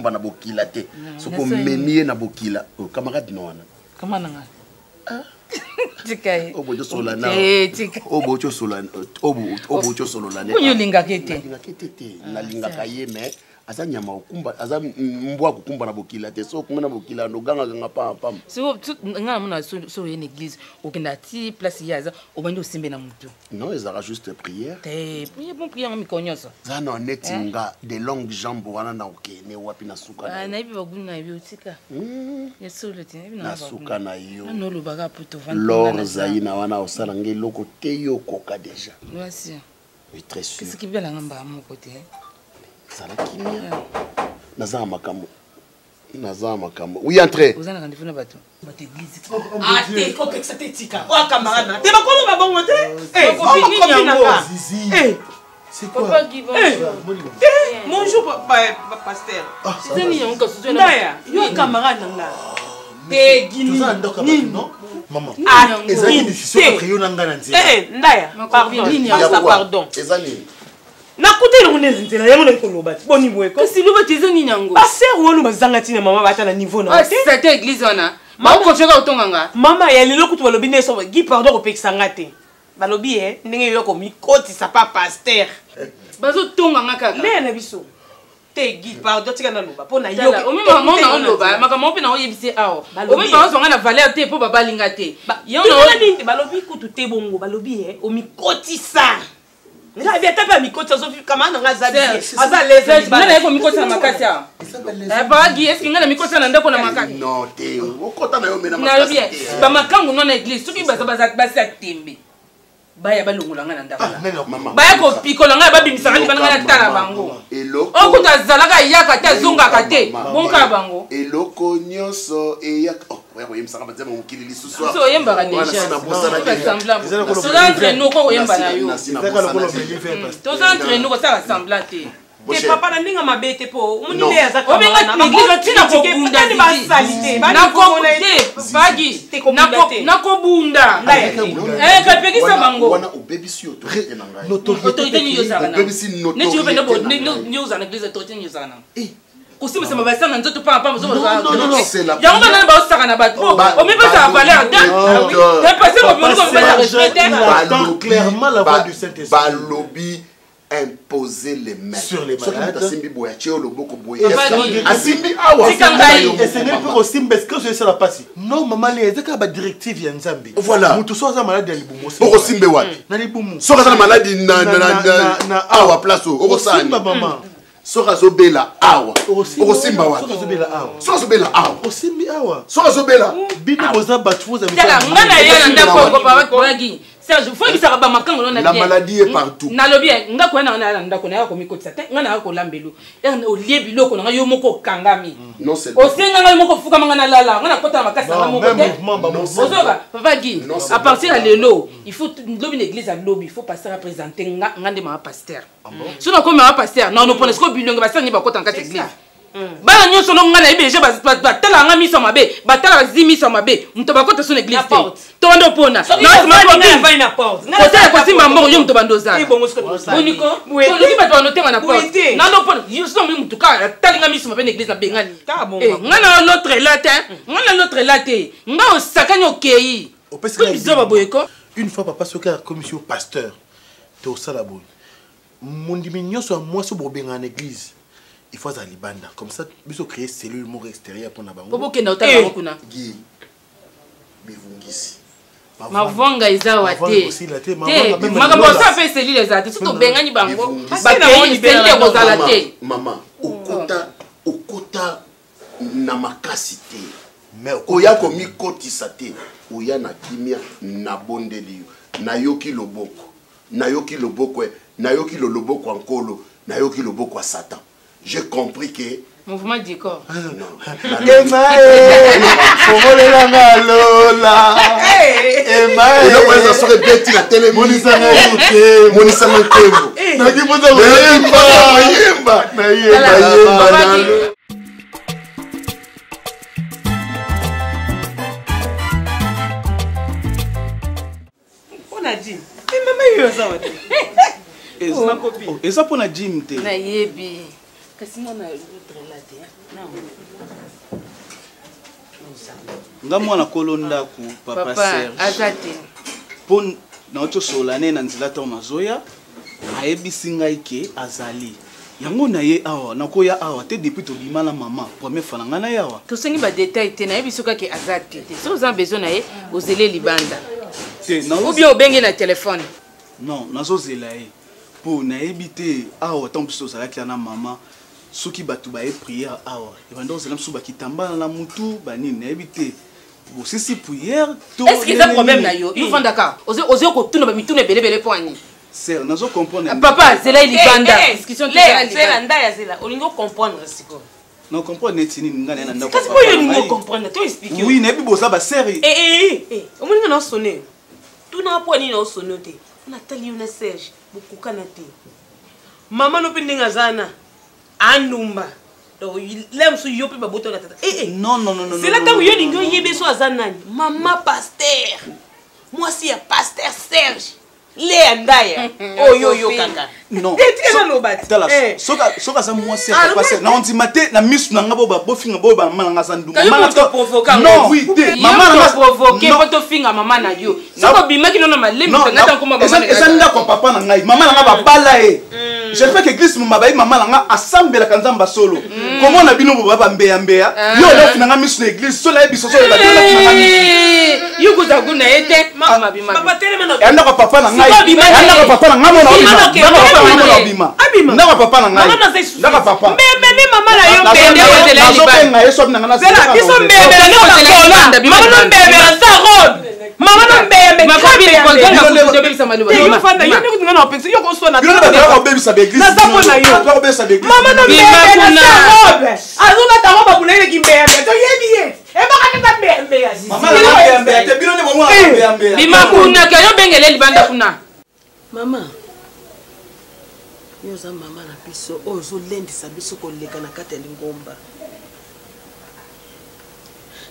kumba na bokila te. Soko memie na bokila. Camarade noana. Comment nanga? Tikai. Obo jo solana. Tika. Obo jo solana. Obo jo solana. Kunyo linga kete. Linga kete te. Na linga kaye me. Asa nyama okumba, asa mbwa kukumba na bokila te. So kumba na bokila no ganga ganga pam. So nga mona so une église okenda ti place yaza obandi osimbe na mutu. Non, ils aura juste prière. Prière bon prière mi konyoso. Ça non netinga de longues jambes wana na okene wapi na suka. Na ibi baguna ibi utika. Yeso le tin ibi na suka na yo. No lo baga poto vendre. Lors zaina wana osala ngeloko te yo koka déjà. Merci. Oui, très sûr. Qu'est-ce qui vient là ngamba mon côté? Sala kimia. Naza makambo. Oui, entrez. Vous en avez fait bateau. Bateau église. Ah, t'es complexe, t'es tika. Oh, camarade. T'es pas comment ma bonne montée? Eh, c'est quoi? Papa qui va. Bonjour, pasteur. C'est ni on casse. Ndaya, yo camarade là. T'es guini. Non? Maman. Ah, ezali décision après yo nanga nzela. Ndaya, pardon. Ezali. Nakuta ile unezi nzela yango na koloba boni bweko Kasi loba tizo ni nyango. Pasteur wonu bazanga tina mama bata na niveau na te. Cette église wana. Mama ko cheka otonganga. Mama ya lelo kutu balobi neso gi pardon ko pekisanga te. Balobi ndenge yo ko mikoti sa pa pasteur. Bazo tonganga kaka. Le na biso. Te gi pardon tika na loba pona yo. O mi mama na loba makama pe na oyebise awo. O mi ba zonga na valeur te po baba linga te. Yo na nini balobi kutu te bongo balobi o mikoti sa. Nga via tapa mikoti so kama nga zabi. Aza les nga na yeko mikoti na makati ya. Bagi est-ce que nga na mikoti na ndako na makati? Non te. Okota na yo mena makati. Na bien. Ba makangu non na église. Soki baza basa tembe. Baya balongola nga na ndako. Baya ko pikola nga babimisa nga bana na tala bango. Eloko. Okuta zalaka yaka ta zonga kate. Bonka bango. Eloko nyoso eyaka. Ouais, oui, ça va dire mon kili li ce soir. So yemba ga déjà. Semblant. So entre nous ko yemba na yo. To entre nous ko ça semblant te. Te papa na ndinga mabete po. Munile ya zaka. Obenga église tina ko bunda ni ba salite. Na ko te bagi. Na ko bunda. Ka pekisa bango. Wana obebisi autorité na ngai. Autorité ni yo zana. Obebisi notoriété. Ne tu veux pas ni yo zana église autorité ni yo zana. Kusima sema basa na nzoto pa pa non, c'est la yango na ba osaka na bato o mi pesa valeur de passer ko bi ko ba respecter clairement la voix du Saint-Esprit balobi imposer les mains sur les malades asimbi boya cheo loboko boya asimbi awa et c'est ne peut aussi parce que je sais la passer non maman les ezaka ba directive ya nzambe voilà mutu so za malade ya libumu oko simbe wapi na libumu so za malade na awa place oko sani maman Sora zobela awa. Osimba wa. Sora zobela awa. Sora zobela awa. Osimbi awa. Sora zobela. Bino boza batfu za misa. Ngana ya ndako ko papa boagi. Serge, faut que ça ba makango na bien. La maladie est partout. Na lobi nga ko na ndako na ko mikotisa te. Ngana ko lambelu. O lié biloko na yo moko kangami. Non c'est. O senga nga moko fuka manga na lala. Ngana kota makasa na moko te. Ozoba papa Guy. À partir de lelo, il faut lobi l'église à lobi, il faut passer à présenter ngande ma pasteur. Sinon comme ma pasteur, non no ponesko bilonga ba sangi ba kota en église. Bana nyonso no ngana ibeje ba tala nga miso mabe, ba tala zimi so mabe, mto ba kota son église te. To ndo pona. Na va na porte. Na ko simba mbongo yo mto bandoza. Boniko. To loki ba to noter na porte. Na ndo pona, yo so mtu ka tala nga miso mabe na église na bengani. Ngana notre latin, ngana notre latin. Nga osakanya okei. Une fois papa soka commission pasteur to sala boy. Mondimi nyonso moi so bobenga en église. Il faut aller banda comme ça biso créer cellule mort extérieure pour na bango. Bobo kenda otala bango kuna. Gi. Bivungisi. Mavonga izawa te. Te makambo sa fait cellule ezate surtout bengani bango. Ba pays sente kozala te. Maman, okota na makasi te. Mais oya komi kotisa te. Oya na kimia na bondeli yo. Na yoki loboko. Na yoki loboko. Na yoki loboko ankolo. Na yoki loboko a Satan. J'ai compris que mouvement du corps. Et ça pour la gym. Na yebi. kasi mwana trelate nga mwana kolo ndako papa Serge azate po na oto solane na nzela to mazoya ayebisi ngai ke azali yango na ye awa nakoya awa te depuis to bimala mama première fois na ya awa to sengi ba détail te na yebi soka ke azate te so za besoin na ye ozele libanda te na ou bien obenge na téléphone non nazo zela ye po na yebi te awa tant biso zalaki na mama soki batu ba e prière awa e bando zela msu ba kitamba na mutu banini na yebi te bo sisi prière to est-ce que ça problème na yo il faut d'accord ozo ko tuna ba mituna belebele poani Serge nazo comprendre papa zela libanda discussion qui zela libanda ndaya zela olingo comprendre siko non comprendre netini ngana na ndako kasi po yo lingo comprendre to expliquer oui na yebi bosa ba Serge omoninga na sonner tuna po ni na sonner te na tali yo na Serge bokukana te mama no pendinga zana andumba donc lem su yo pe baboto na tata non c'est là tant yo lingo yebe so azana mama pasteur moi si ya pasteur Serge le ndaya oyo kaka non tete na lobati tala soka za moi si papa Serge na onti mate na misu na ngabo ba bofinga bo ba mama nga sandunga mama to provoquer non oui te mama nga provoquer poto finga mama na yo soko bimaki no na malemi ngata ko mama na eza ndako papa na ngai mama na nga ba bala je fais que Christ mama bayi mama na nga assemble ka nzamba solo comment na bino bo ba mbeya yo na finanga misu na église so la biso so la finanga misu yo kuza kuna ete mama bima papa telema na enda ko papa na ngai enda ko papa na ngai enda ko papa na ngai enda ko papa mbebe mama na yo mbebe ozela liba na yeso na nga zela biso mbebe na Kolanda mama no mbebe na sa robe mama no mbebe makobi ko nganga ko bebisa maluba yo fanda yo nikuti ngana opensi yo ko so na yo na ko bebisa be église na zapo na yo ko bebisa be église mama no mbebe na sa robe azuna ta robe bunele ki mbebe to yebi ye e baka tata mbebe ya mama na mbebe te bino ne mwa mbebe bima kuna ka yo bengele libanda kuna mama yoza mama na biso ozo lendisa biso koleka na kati ya lingomba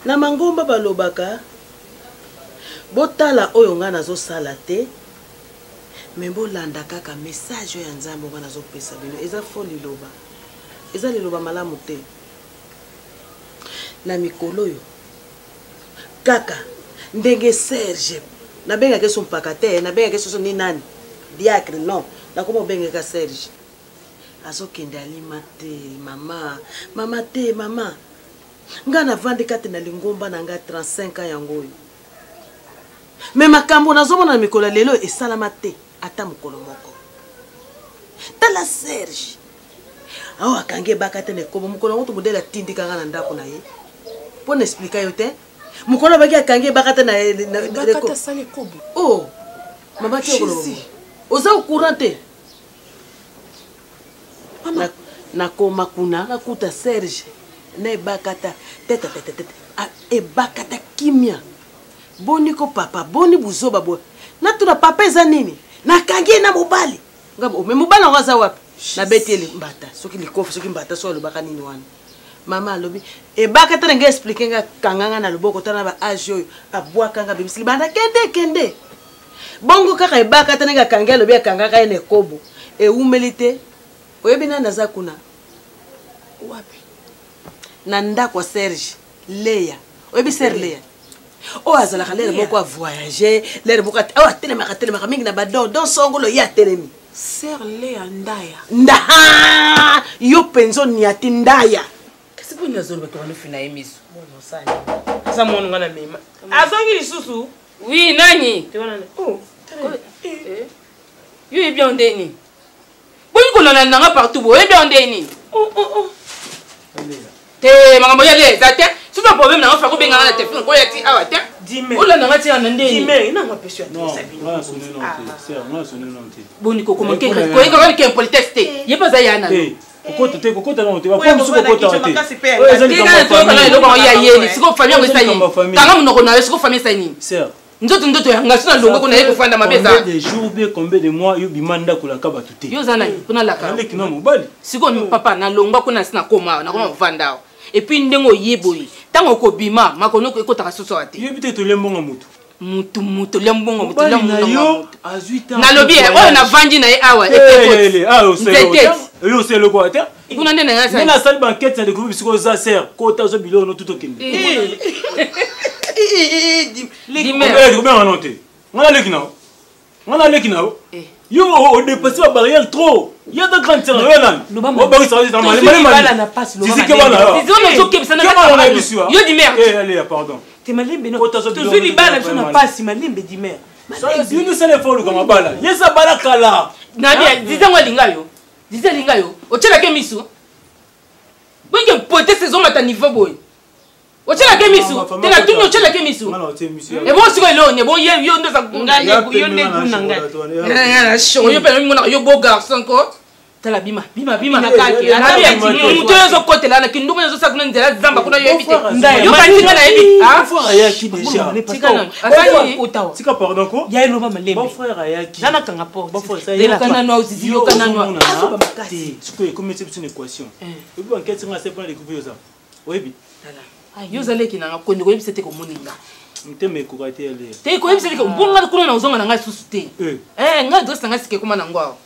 na mangomba balobaka botala oyo nga nazosala te me bolanda kaka message oyo ya nzambe nga nazopesa bino eza fo liloba eza liloba malamu te na mikolo oyo kaka ndenge Serge nabengaka so mpaka te nabengaka so ni nani diacre non nakoma obengeka Serge azokende alima te mama te mama nga navandi kati na lingomba na nga 35 ans yango oyo me makambo nazomona na mikolo lelo esalama te ata mokolo moko tala Serge awa akangi ebaka te na ekobo mokolo yango tomodele atindika nga na ndako na ye mpo na explika yo te mokolo abaki akangi ebaka te na oh mama te okoloba oza au courant te nakoma kuna nakuta Serge na ebakata tete ebakata kimia boni ko papa boni buzoba bo natuna papa eza nini nakangi na mobali ngabo me mobali ngaza wapi na betele mbata soki likofu soki mbata so lobaka nini wana mama alobi ebakata nge expliquer nga kanganga na loboko tana ba age oyo abwaka nga bibisi banda kende bongo kaka ebakata nge kangela lobi kangaka ene kobo eumelite oyebi na naza kuna wapi na ndako Serge Leya oyebi Serge Leya o azalaka lere moko a voyager lere moko a telemaka mingi na badon don songolo ya telemi Serge Leya ndaya yo penzo ni ati ndaya kasi po nazolo bato wana fina emiso mono sali asa mono ngana mema azongi lisusu oui nani oh yo ebi ondeni boni kolona nanga partout bo ebi ondeni te makambo ya leza te c'est un problème na fa ko benga na téléphone ko yati awa te ola nanga ti na ndeni dime na ngapeswa te sabini non sonné non te boni ko comment ko ko ke politesse te ye pas ya na kokota non te ba comme siko kota te eza to kana lo ba ya yeli siko famille ngo sani kanga munoko na siko famille sani ndoto yanga sina longo kuna ye kufanda mabeza combien de jours bien combien de mois yo bimanda kula ka batuté yo zana kuna la ka avec non mobali siko papa na longo kuna sina koma na koma vanda et puis ndengo yeboyi tango ko bima makono ko ekota kasoso ate yo bité to lembonga mutu lembonga mutu yo a 8 ans na lobi oyo na vandi na ye awa et puis Et aussi le quoi terre. Vous n'en avez rien. Na salle banquette ça découvre bisco za ser. Kota zo bilo no tout okende. Dis-moi. Combien on noté? On a le kinao. On a le kinao. Yo on dépasse la barrière trop. Il y a de grandes terrains là. On va ça dans mal. Si que voilà. Ils ont nos qui ça n'a pas. Yo dis merde. Allez pardon. Te malembe no. Toujours li bala so na passe malembe di merde. Ça si nous c'est le fond comme bala. Yesa bala kala. Na bien, disons linga yo. Disons linga yo. O tshela ke misu. Bonke pote saison mata niveau boy. O tshela ke misu. Te la tunyo tshela ke misu. E bon siko lo ne bon yo ndo sa ngale yo ne kuna ngale. Yo pe mona yo beau garçon ko. Tala bima kake. Na bien muto yo zo kote la na kindu yo zo sa kuna nzela zamba kuna yo éviter. Yo pa tinga na ebi. Ah frère ayaki déjà. Tika pardon ko? Ya elo ba malembe. Bon frère ayaki. Nana kanga po. Bon frère ça. Yo kana no aussi yo kana no. Ce que comme c'est une équation. Et puis enquête sur c'est pas découvrir ça. Oui bi. Yo zale ki na ko ndiko yebisete ko moninga. Nteme ko kate ale. Te ko yebisete ko bonga kuna na uzonga na ngai susute. Ngai dress na ngai sike kuma na ngwa.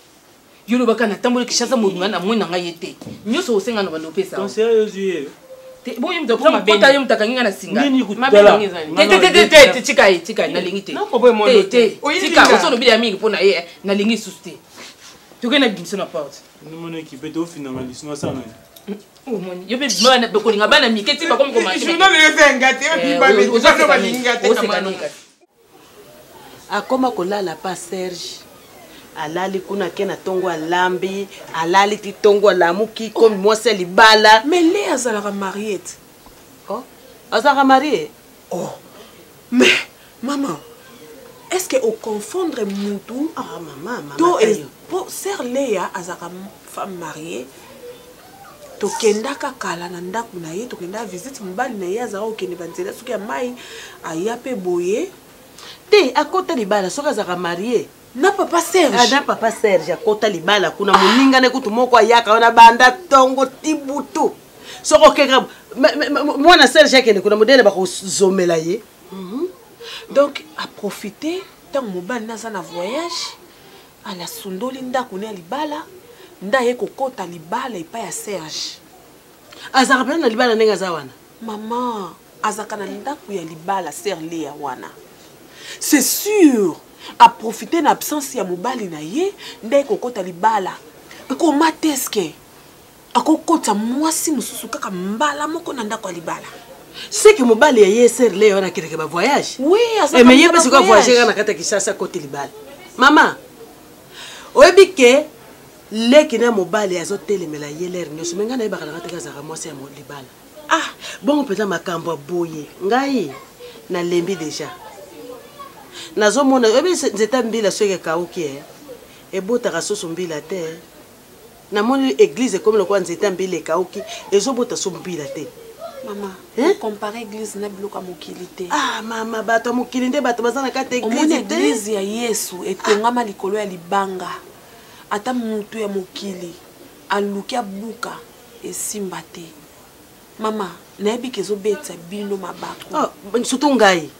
Yo lo baka na tambole kishasa moninga na mwana ngai yete. Nyoso osenga no bando pesa. Donc c'est yeux. Te bo yim do kuma beta yim takanginga na singa. Mabela. Te tika na lingi te. Te tika osono bi ya mingi pona ye na lingi susute. Tukena binso na porte. Ni mon équipe to finaliste no ça non. Oh mon, yo be bana be kolinga bana miketi ba comme comment. Je ne le fais ngate bi ba me zo ba ngate kamano. Akoma kolala pa Serge. Alali kuna kena tongo alambi, alali ti tongo alamuki comme moi c'est libala. Mais les azalaka mariette. Oh, azalaka marié. Oh. Mais maman, est-ce que au confondre mutu? Ah maman. To est pour sœur Léa azalaka femme mariée. To kenda ka kala na ndaku na ye to kenda visite mbali na ye azalaka okende banzela soki ya mai ayape boye. Te akota libala soki azalaka marié. Na papa Serge. Na papa Serge akota libala kuna moninga ne kutu moko ayaka wana banda tongo tibutu. Soko keka mwana Serge akende kuna modele ba kozomela ye. Donc à profiter tant mobile na za na voyage ala sundoli ndaku ne libala nda ye kokota libala epa ya Serge. Azaka na libala nenga za wana. Maman azaka na ndaku ya libala Serge Léa wana. C'est sûr. À profiter de l'absence ya mobali na ye ndai kokota libala ko mateske akokota mwasi mususu kaka mbala moko na ndako libala c'est que mobali ya ye Serge Léa wana keleke ba voyage oui asa mais ye parce que voyager na kata Kinshasa côté libala maman oyebi ke leki na mobali azotelemela ye l'air nyoso menga na ye bakala kata kazaka mwasi ya libala ah bon peut-être makambo boye ngai na lembi déjà nazo mona obi nzeta mbila soki kauki ebotaka soso mbila te na moni église comme le kwa nzeta mbila kauki ezobota so mbila te mama comparer église na bloka mokili te ah mama bato mokili nde bato bazana kata église te église ya Yesu etongama likolo ya libanga ata mutu ya mokili aluki abuka esimba te mama nayebi kezobeta bino mabako surtout ngai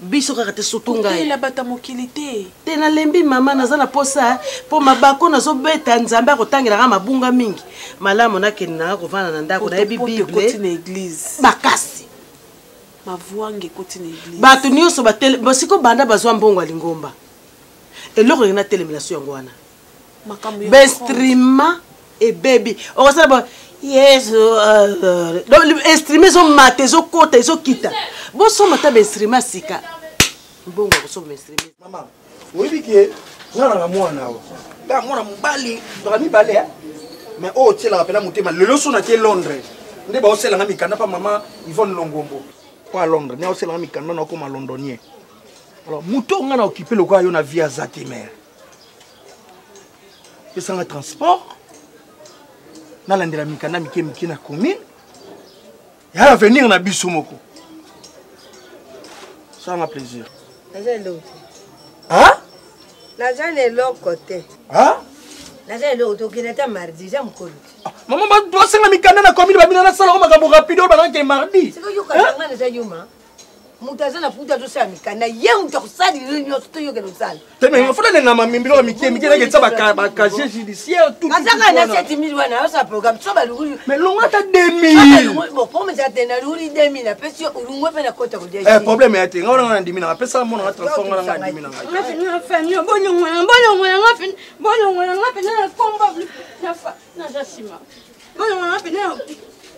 biso kaka te sutunga la bata mokilité te na lembi mama nazana posa po mabako nazobeta nzambe akotangelaka mabunga mingi malamu nakende na kovana na ndako na yebi bible na église makasi mavuange koti na église bato nyonso batele basiko banda bazwa mbongo ya lingomba eloko ngena telemela yango wana makambo bestrima e baby okosala ba yesu donc instrument zo mate zo kota zo kita bon so mata instrument sika bongo so instrument mama oyebi ke ngana mwana wa ba mwana mbali bami bale mais o tiela rapela mutema lelo so na ke Londres nde ba osela nga mikanda pa mama Yvonne Longombo kwa Londres ne osela nga mikanda na ko ma londonien alors muto ngana occuper le quoi yo na via Zatimer pesa nga transport nalandela mikanda mike na commune ya avenir na biso moko ça m'a plaisir hein l'argent est l'autre côté hein l'argent est l'autre qui n'était mardi j'aime quoi maman ba dosenga mikanda na commune ba bina na sala ko makambo rapide ba na ke mardi c'est que yo ka ngana za yuma Mutaza na puta to sa mikana ye mutakusali nyonso to yoke nosala. Tena ngafuna na mamimbilo mikie na ketsa ba casier judiciaire tout. Kazaka na 7000 wana sa programme so ba lugulu. Mais longata 2000. Bon comme ça tena lugulu 2000 na pesi ulungwe pe na kota ko deje. Problème ya te ngona na ndimi na pesa mona na transformer na ndimi na. Na famille bonyo na komba na jasima.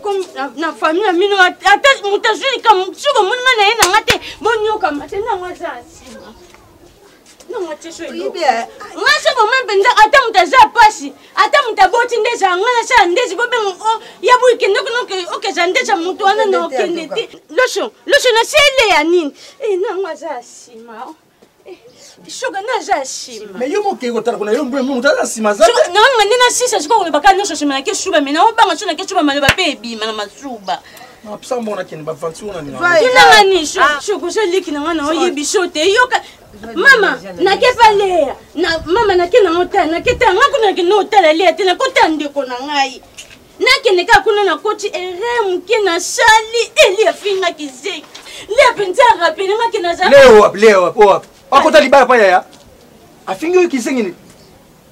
Comme na famille mino ata mutajuri kama suba munga na yena ngate bonyo kama tena ngwaza asima no ngate sho ilo ngase bo mbenda ata mutaza pasi ata mutaboti ndeja ngana sha ndezi bobe yabu ikende kuno okeza ndeja mutu ana no kendeti losho na sele ya nini na ngwaza asima Sugar na jashima. Mais yo moke ko tara kuna yo mbwe mutaza sima za. Na ngandina sisa siko ko bakana so shima ke sugar mina obanga so na ke sugar male ba baby mana masuba. Na psa mbona kene ba fansuna ni. Ina ngani sugar so liki na ngana oyebi shote yoka. Mama na ke palea. Na mama na ke na ngota na ke tanga kuna ke no tala le tena ko tande ko na ngai. Na ke ne ka kuna na koti erem ke na shali eli afinga kizeki. Le penza rapele ngake na za. Leo. Akota libaya pa ya. Afingi ukisengini.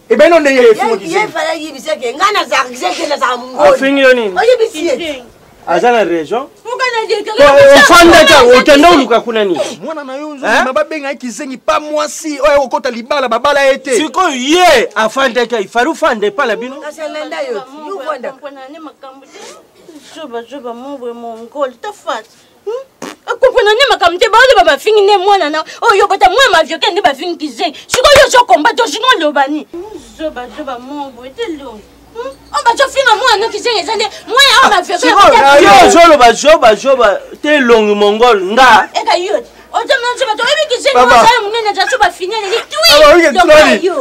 Ebe no ndeye yefungo kisenge. Ye fala yibiseke ngana za kizeke na za mungo. Afingi yo nini? Oyibisiye. Azana region. Mukana deka. Ufanda ka utenda uluka kuna nini? Mwana na yo nzo mababenga kisengi pa mwasi oyo okota libala babala ete. Siko ye afanda ka ifaru fande pala bino. Kasalenda yo. Yukonda. Mpona ne makambo. Joba mubwe mongol tafat. Akupona ne makamte ba ole baba fingi ne mwana na oyo bota mwa mavyo kende ba fingi kizeng siko yo so combat sino lobani joba mongwe telo on ba jo finga mwana kizeng ezande mwa mavyo yo joba te long mongol nga eka yo ojo mna joba to ebi kizeng mwa sa munene ja so ba finele ni tui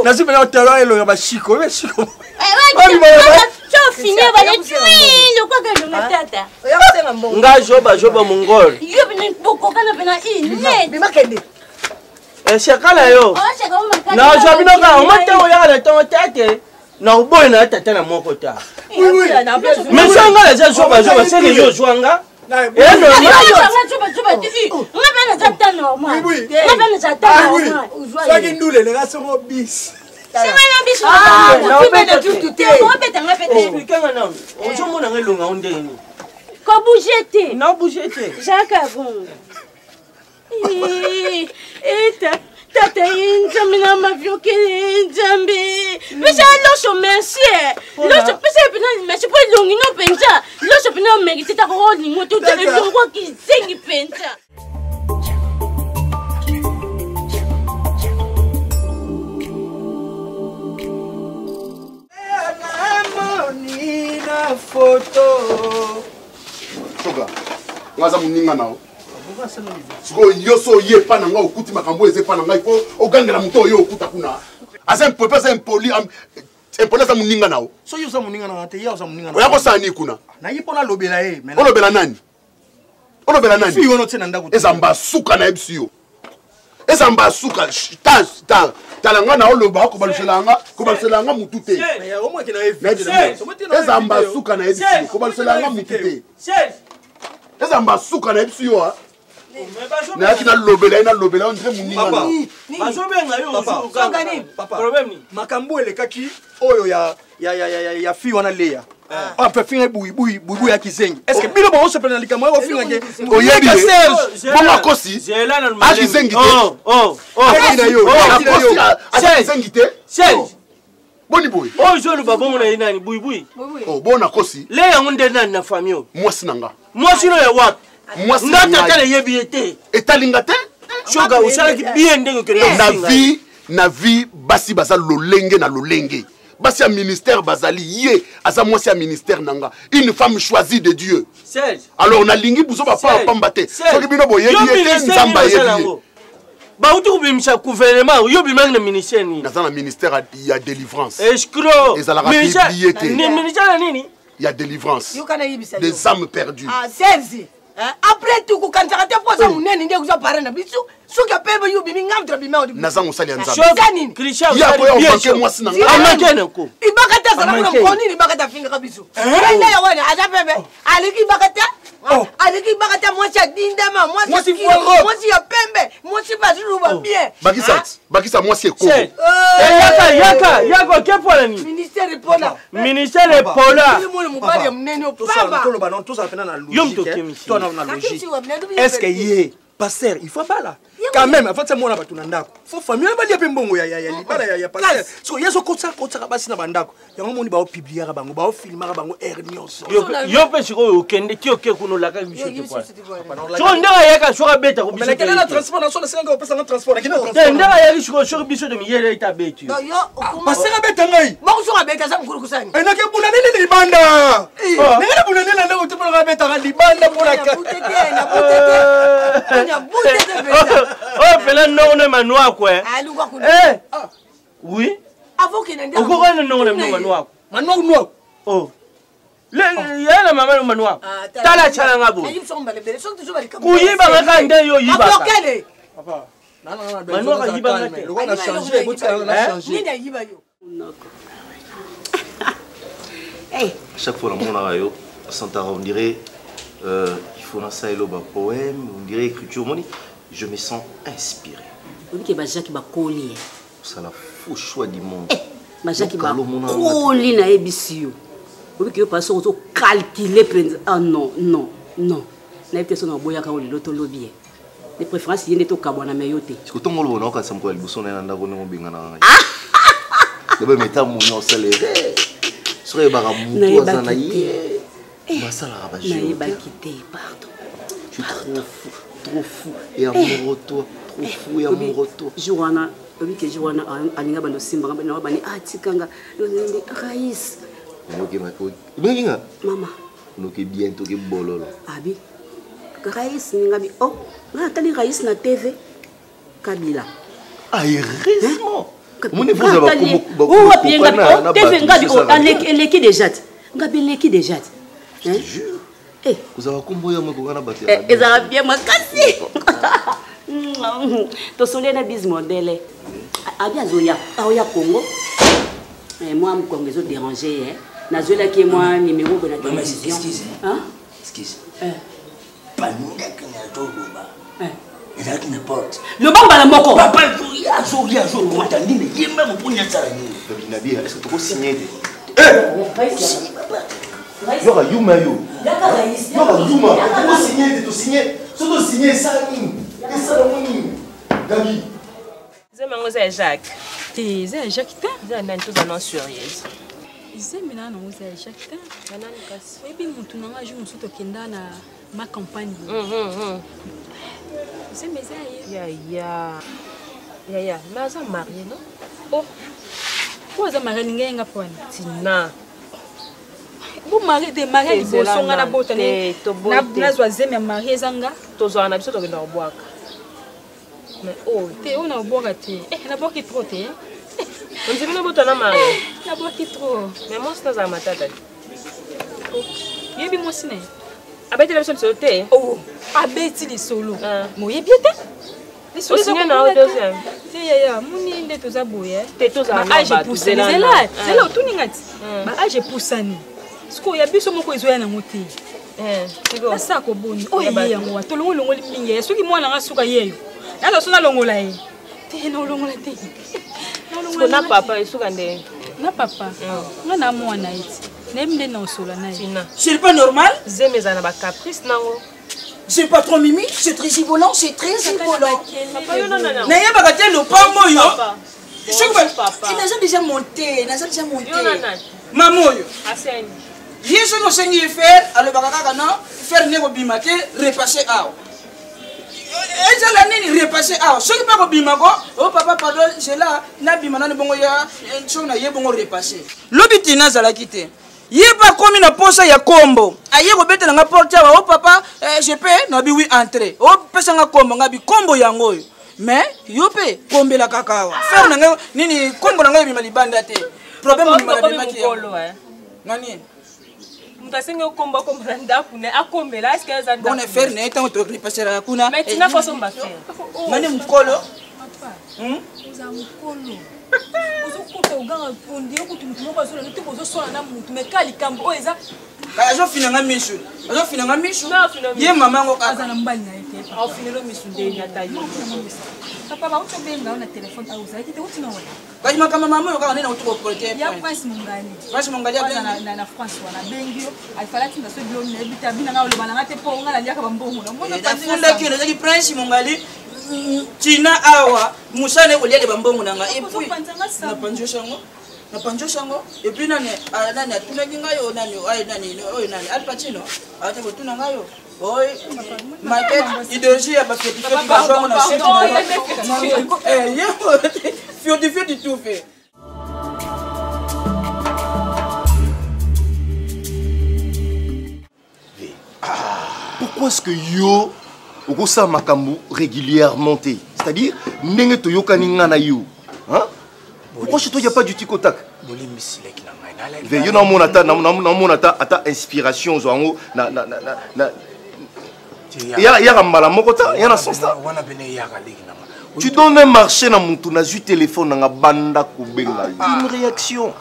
na sipe na terrain elo ya bashiko we shiko finir ba le tui lo kwa ga matata nga joba mongol yo bini boko kana bina ine bimakende shakala yo na jobi no ka omata o ya le to tete na uboy na tata na moko ta mais sanga la joba c'est que yo joanga Tata injambi na mavyoke injambi. Bisa loso merci. Loso bisa pina merci po longi no penja. Loso pina merite ta ko lingo to te longo ki zengi penja. Nina photo. Soga. Ngaza muninga nao. Siko yoso ye pana nga okuti makambo eze pana nga ifo ogangela muto yo okuta kuna asa mpope asa impoli sa muninga nao so yo sa muninga na te ya sa muninga na oya ko sani kuna na yipona lobela e olobela nani fi wono tena ndaku eza mbasuka na ebisiyo eza mbasuka tala nga na oloba ko baluselanga mutu te eza mbasuka na ebisiyo ko baluselanga mutu te eza mbasuka na ebisiyo na kina lobela on dirait muninga na bazobenga yo problème ni makambo elekaki oyo ya fi wana leya après finga buibu ya kizengi est-ce que bino bon se prendre likamwa ko finga ke oyebi bonga kosi a kizengi te kizengi te boni boy oh je le babon na inani buibu oh bona kosi le yango nde nani na famille mwasi nanga mwasi no ya wat mwasi ngata tele yebiete etalinga te choga usala ki bien ndenge ke na vie basi baza lolenge na lolenge basi ya ministère bazali ye aza mwasi ya ministère nanga une femme choisie de Dieu alors na lingi buzo ba pa pamba te soki bino boyebi ete nzamba yebi ba utu kubimisa gouvernement yo bimang na ministère ni na za na ministère ya délivrance escroc ezalaka publié te ni ministère nini ya délivrance des âmes perdues serzi après tout kukanzaka te posa munene ndiye kuzoparana biso suka pebe yubi mingamtra bimao nazango sali ya nzambe zanini ya ko yo manke mwasi nanga amakene ko ibakata sana kuna koni ibakata finga kabiso ina ya wana aja pebe aliki ibakata aleki bakata mwasi ya dindama mwasi ya pembe mwasi bazuluba bien bakisa mwasi eko yaka kepola ni ministère pona ministère pola mwana mobali ya munene opamba toloba non tous appelés na logique toi na logique est-ce que yé passer il faut pas là quand même avant ça mona batuna ndako faut famille ba lia pembongo ya libala ya passer so yeso kotsa basi na bandako yango moni ba o publier ka bango ba o filmer ka bango nyoso yo pe siko okende ki oke kuno la ka biso te kwa so ndaka yaka so ka beta ko biso mais quelle la transport na so na senga opesa na transport na ndaka yaka siko so biso de miyele ita beti yo passer ka beta ngai ba ko so ka beta sa mukuru kusani na ke buna nene libanda nene buna nene ndako te ka beta ka libanda pona ka oh pela non ne manoa quoi oui avant que nende o ko kana non ne manoa manoa oh le yana mama no manoa tala chala ngabo kuyiba ngaka nde yo yiba papa manoa ka yiba ngate le roi a changé a changé nenda yiba yo chaque fois la mona yo santara on dirait il faut ça et le poème on dirait écriture moni je me sens inspiré. Oui, que Jacques va coller. C'est la faux choix du monde. Jacques va coller na ebisio. Oui, que passe au calculer ah non. Na personne en boya ka o loto lobie. Les préférences yende to kabona meyote. Parce que ton ngolo na ka samko liboso na nda ko ngo binga na. Debe meta mu no célébrer. Sore ba mu to na yé. Masala ba je. Na ba quitter, pardon. Tu es trop fou et amoureux toi, trop fou et amoureux toi. Joana, oui que Joana aninga bano simba na bani atikanga Raïs. Mama. Nous qui bientôt qui bololo. Abi. Raïs ngabi oh, na tani Raïs na TV. Kabila. Ah heureusement. Mon épouse va oh bien ngabi TV ngabi oh aleki déjà. Ngabi leki déjà. Hein? Eh, vous avez combo moi ko kana bater. Ils ont bien makasi. To solena biz modèle. Abia zoya, aoya Congo. Moi me Congo zo déranger hein. Na zola qui moi numéro de la télévision. Hein? Excuse. Paninga kina to loba. Il a une porte. Le bamba la moko. Papa zoya zo ko tandine yemba mo punya tsara ni. Binabi, est-ce que tu peux signer? Yora Yuma yo. Yora Yuma. Tu signer. Surtout signer ça et ça le Gabi. C'est mademoiselle Jacques. C'est Jacques ta. C'est un tout annonce sérieuse. C'est maintenant mademoiselle Jacques ta. Banane kasi. Et puis mon tournant je me suis tokenda na ma campagne. C'est mes aïe. Ya. Mais ça marié non? Oh. Pourquoi ça marié ninga pona? Tina. Vous mariez des mariés qui sont à la botane. Na zoisé mais marié zanga. Tozo na biso to kenda obwaka. Mais oh, te on a obwaka te. Na boki trop te. On dit bien botana marié. Na boki trop. Mais moi c'est za matata. Yebi moi sine. Abeti la biso te. Oh, abeti li solo. Mo yebi te. Li solo signé na deuxième. Te ya muni nde toza boye. Te toza na ba. Age poussé là. C'est là tout ningati. Ba age poussani. Sko ya biso moko ezoya na mote. Tigo. Asa ko boni. O ye yango wa tolongo longo limingi. Soki mwana nga suka yeyo. Nazo sona longola ye. Te na longola te. Sko na papa esuka nde. Na papa. Nga na mwana iti. Nemde na osola na ye. C'est pas normal. Zemeza na ba caprice nango. C'est pas trop mimi, c'est très rigolant, c'est très rigolant. Papa yo non. N'ayez pas gâté le pambo yo. Papa. Il n'a déjà monté, Yo nana. Maman yo. Aseni. Yeso no sengi faire alors bakaka na faire nego bimate repasser aw. Eza la nini repasser aw. Ce qui pas ko bimako, oh papa pardon, c'est là na bimana ne bongo ya na ye bongo repasser. Lobiti na zala kité. Yeba komi na posa ya kombo. Aye ko betela nga porte wa oh papa, je peux na bi oui entrer. Oh pesa nga kombo nga bi kombo yango yo. Mais yo pe kombela kakawa. Faire na nga nini kombo na nga bi malibanda te. Problème ni malibanda te. Nani? Mutasenga komba komba ndaku ne akombela est-ce que ça on est faire ne tant to repasser la kuna. Mais tu n'as pas son bafé. Mani mukolo. Uza mukolo. Uzo kuta uganga fundi yokuti mtu moko azona nti bozo sola na mutu mekali kambo eza azo finanga mishu ye mama ngo aza na mbali na ete au finelo mishu ndeni atayo papa ba utobenga na telefone au zaidi te utina wala kwa kama mama yo kana nena utuko protein ya prince mungali na France wana bengio alifalati na so bio ne bitabina nga ole bana ngate po ngala ndiaka bambongo na mbona tafunda kino zaki prince mungali China awa musane oliale bambongo nanga epi na panjo shango epi nani atuna kingayo nani ay nani oy nani Al Pacino ate botuna ngayo oy market ideologie ya bafeti bashongo na shit fioti tout fait. Pourquoi est-ce que yo okosa makambo régulièrement? C'est-à-dire ndenge toyokani nga na yo, hein? Pourquoi chez toi il y a pas du tic au tac? Yo na mona ta inspiration zongo na ya mbala moko ta ya na sosta. Tu donnes un marché na mutu na zu téléphone na banda ko benga une réaction.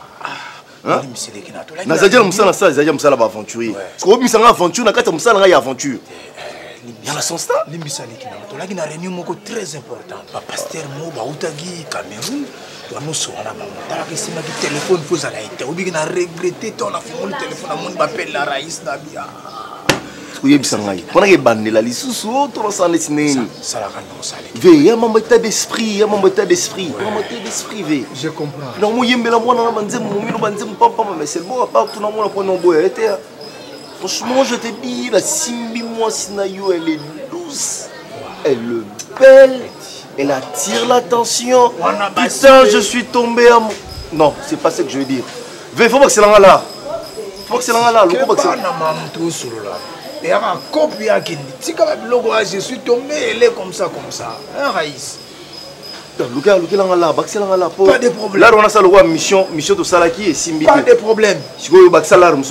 Nazadja musala ça nazadja musala ba aventurier. Parce que obimisa nga aventure na kata musala nga ya aventure. Il y a la sonsta. Limbisali kina to la réunion moko très important. Pa pasteur mo ba utagi Cameroun. To no so na ba motala ke sima ki téléphone faut ala été. Obi na regretter ton la fond le téléphone na mon appelle la raïs na bia. Oyebisa ngai. Pona ke bandela lisusu to sala sineni. Sala kana sala. Ve ya mambo état d'esprit, ya mambo état d'esprit. Mambo état d'esprit ve. Je comprends. Non mo yembela mwana na banzemu mo mino banzemu papa mais c'est bon à part tout na mona pour non boya été. Franchement, je te dis, la Simbi-moi Sinayo, elle est douce, elle est belle, elle attire l'attention. Putain, je suis tombé à mon... Non, c'est pas ce que je veux dire. Il faut pas que c'est là. Il faut que c'est là. Le coup, c'est là. Je suis tombé, elle est comme ça. Un raïs. Pas de problème. Là, on a ça le roi mission de Salaki et Simbi. Pas de problème. Si vous avez ça, là, non,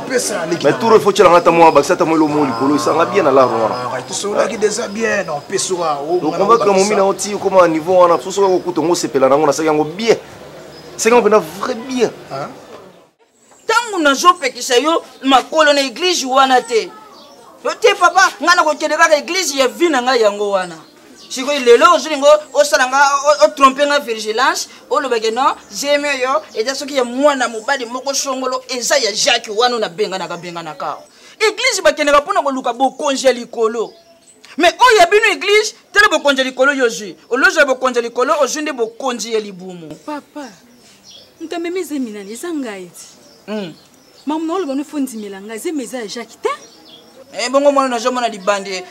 peut ça. Mais tout le faut que tu aies moi, Baksa, tu as le mot, ça va bien à la roi. Tout ça qui déjà bien, non, peut ça. Donc on va que mon mina oti comment niveau on a tout ça au couteau, on s'est pelé, on a ça bien. C'est qu'on va vrai bien. Tant on a joué que ça yo, ma colonne église wana te. Te papa, ngana ko kedeka église ya vina nga yango wana. Si vous voulez, vous allez tromper la vigilance, vous allez non, j'aime yo, et c'est ce qui est moi na mobali moko shongolo, et ça y a Jacques wana na benga na ka. Église ba kenera pona ko luka bo konje likolo. Mais oh ya bino église, tele bo konje likolo yoji. O loje bo konje likolo, o jinde bo konje libumu. Papa, ntamemize mina ni zangaiti. Mamu no lo bonu fundi milanga, zemeza Jacques te. Bongo mwana na jomona libande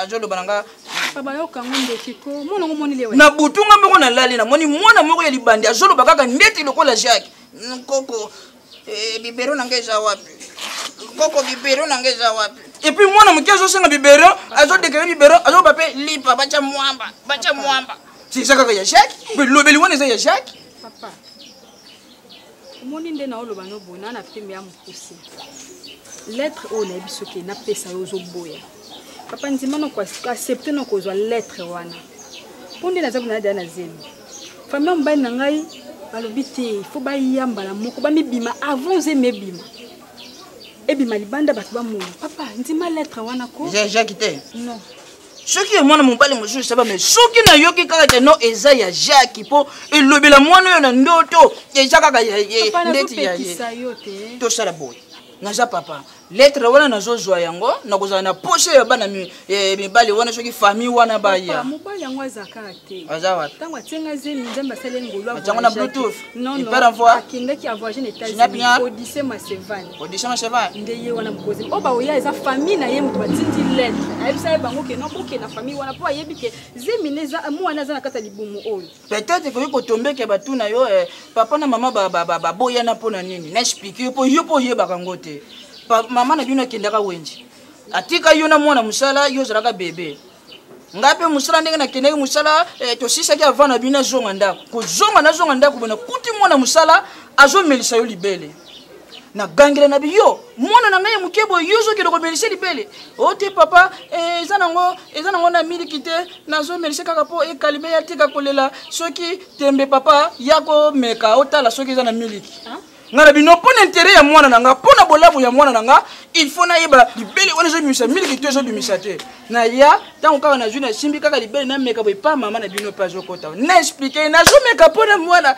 ajolo bananga baba yoka ngonde kiko mwana ngomoni lewe na butunga mbongo na lali na moni mwana moko ya libande ajolo bakaka ndeti lokola Jacques koko bibero nangeza wapi koko bibero nangeza wapi et puis mwana mkezo senga bibero azo dekere bibero azo pape lipa bacha mwamba si saka ya Jacques lobeli wana za ya Jacques papa moni nde na oloba no bona na pembe ya mkusi lettre o na bisoke na pesa yozo boya papa ndima no ko accepter no ko zo lettre wana ponde na zabu na dana zemi famille mbani na ngai balobi te faut ba yamba la moko ba mibima avant zeme bima ebima libanda bato ba mo papa ndima lettre wana ko Jacques te non soki mwana mobali mosusu saba mais soki na yoki kaka no eza ya Jacques po elobela mwana yo na ndoto eza kaka ya ndeti ya to sala boy naza papa lettre wana nazozwa yango nakozala na poche ya bana mibali wana soki famille wana baya mobali yango azaka te aza wapi tango atenga zemi nzambe asale ngolo atango na bluetooth non akendaki avoyage na États-Unis Odyssée Masevan nde ye wana mokozi o baoya eza famille na ye moto batindi lettre ayebisa ye bango ke nokoke na famille wana po ayebi ke zemi neza mwana aza na kata libumu oyo peut-être koki kotombeke batuna yo papa na mama baboyana mpona nini na explique yo po oyebaka ngo te mama na bino akendaka wenji atika yo na mwana musala yo zalaka bebe ngape musala ndenge na kendeki musala tosisaki avant na bino zonga ndako kozonga ndako bona kuti mwana musala azomelisa yo libele na gangela na biyo mwana na ngai mukebo yozo ke ko melisa libele ote papa eza nango na miliki te nazo melisa kaka po kalime ya tika kolela soki tembe papa yako meka otala soki eza na miliki ngana bino pona intérêt ya mwana nanga pona bolabu ya mwana nanga il faut na yeba libele wana je bimisa miliki to je bimisa te na ya tango kaka na juna simbi kaka libele na meka boy pa mama na bino pa jokota na expliquer na jo meka pona mwana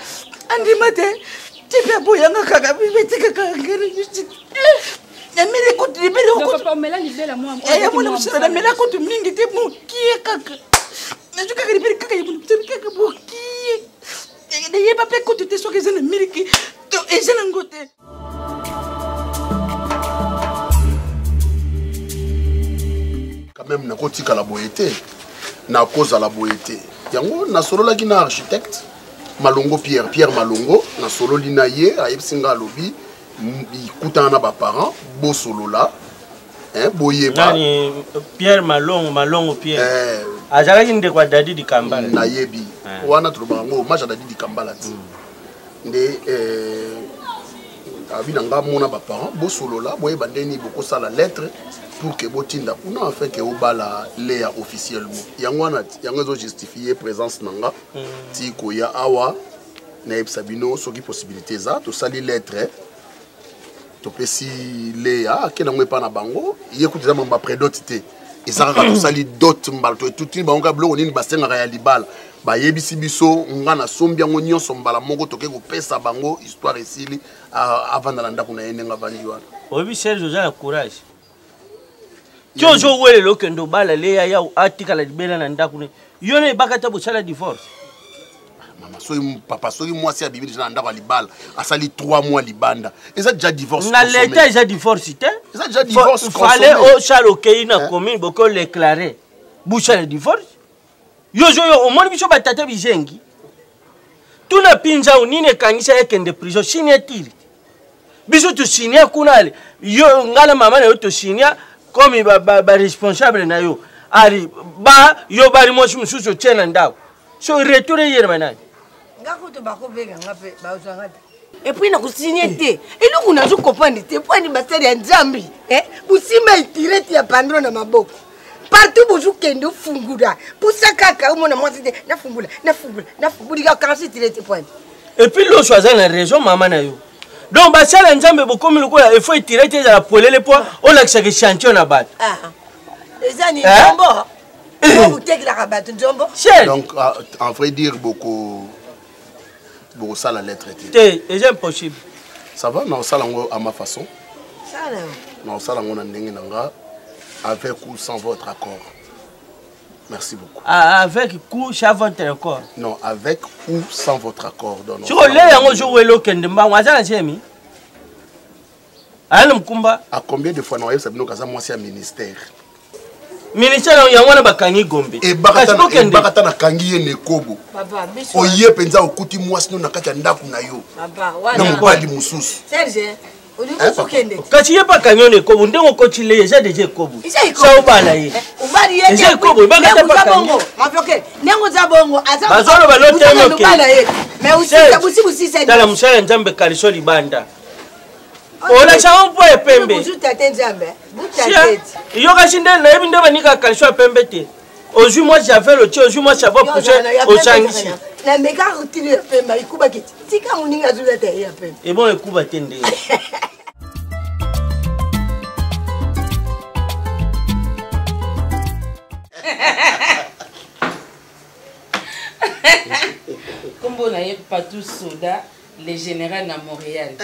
andima te tipe boyanga kaka bibeti kaka ngere na mele ko libele ko papa mela libele moi ya mwana musala na mela ko tu mingi te mo kie kaka na jo kaka libele kaka yibu te kaka bo kie ne yeba pe ko te so ke zana miliki to ezana ngote. Quand même nakotika la boyete na cause la boyete yango na solo la gina architecte Malongo Pierre Malongo na solo linaye ayebsinga lobi ikutana na ba parents bo solo la boyeba nani Pierre Malongo Pierre azalaki nde kwa dadi di Kambala na yebi wana tulobango maja dadi di Kambala ti nde abina nga mona ba parents bo solo la boyeba ndeni boko sala lettre pour que botinda kuna en fait que obala léa officiellement yangwana yango zo justifier présence nanga ti ko ya awa na ebsabino soki possibilité za to sali lettre to pesi léa ke na mwepa na bango yekuti za mamba prédot te ezaka to sali dot mbala to tuti bango ka bloko nini basenga ya libala ba yebisi biso nga na sombi yango nyonso mbala moko toke ko pesa bango histoire esili avant na ndako na yenga bandi wana obi Serge za courage Jojo wele lokendo bala leya ya atika la libela na ndakune yone bakata bosala divorce mama so papa so moi si abibi na ndako libala asali 3 mois libanda eza déjà divorce na l'état eza divorce te eza déjà divorce fallait au chaloke na commune boko déclarer boucha le divorce yojo yo o moni biso batata bizengi tuna pinza unine kanisa yake de prison signature biso tu signer kunale yo ngala mama na yo to signer comme ba responsable na yo ari ba yo bari mo mususu tena ndao so retourner hier manani ngako to bako vega ngape ba uzanga et puis na kusigner te elo kuna zo comprendre te point ba seri ya nzambi busima itireti ya pandro na maboko partout bozu kendo fungura pusa kaka umona mwasi te na fungula ka kasi itireti point et puis lo choisir la raison mama na yo donc ba sala nzambe bokomi lokola il faut itireti za la polele po on a que chantier na bat ezani nzombo vous teke la rabat nzombo donc en vrai dire beaucoup ça la lettre était c'est impossible ça va na sala ngo à ma façon ça là na sala ngo na ndenge nanga avec ou sans votre accord. Merci beaucoup. Avec ou sans votre accord? Non, avec ou sans votre accord. Tu relais un jour le Kendemba, on a jamais. À combien de fois nous avons sabino kaza moi c'est un ministère. Ministère il y a wana bakangi gombe. Et bakata na kangi ne kobo. Papa, biso. Oye penza okuti moi sino na kati ndaku na yo. Papa, wana. Na mbali mususu. Serge. Quand il n'y a pas camion de Kobo, on continue déjà déjà Kobo. Ça au bas là. Déjà Kobo, il va pas camion. Mais aussi c'est. Dans la moussala nzambe kaliso libanda. On a ça on peut pembe. Yo kashinde na yebi ndeba nika kaliso pembe te. Aujourd'hui moi j'avais le tio, aujourd'hui moi ça va pousser au changi. Na meka rutili pembe ikuba kiti. Tika muninga zula te ya pembe. Et bon ikuba tende. Comme on a pas tous soda, les généraux à Montréal. Oh,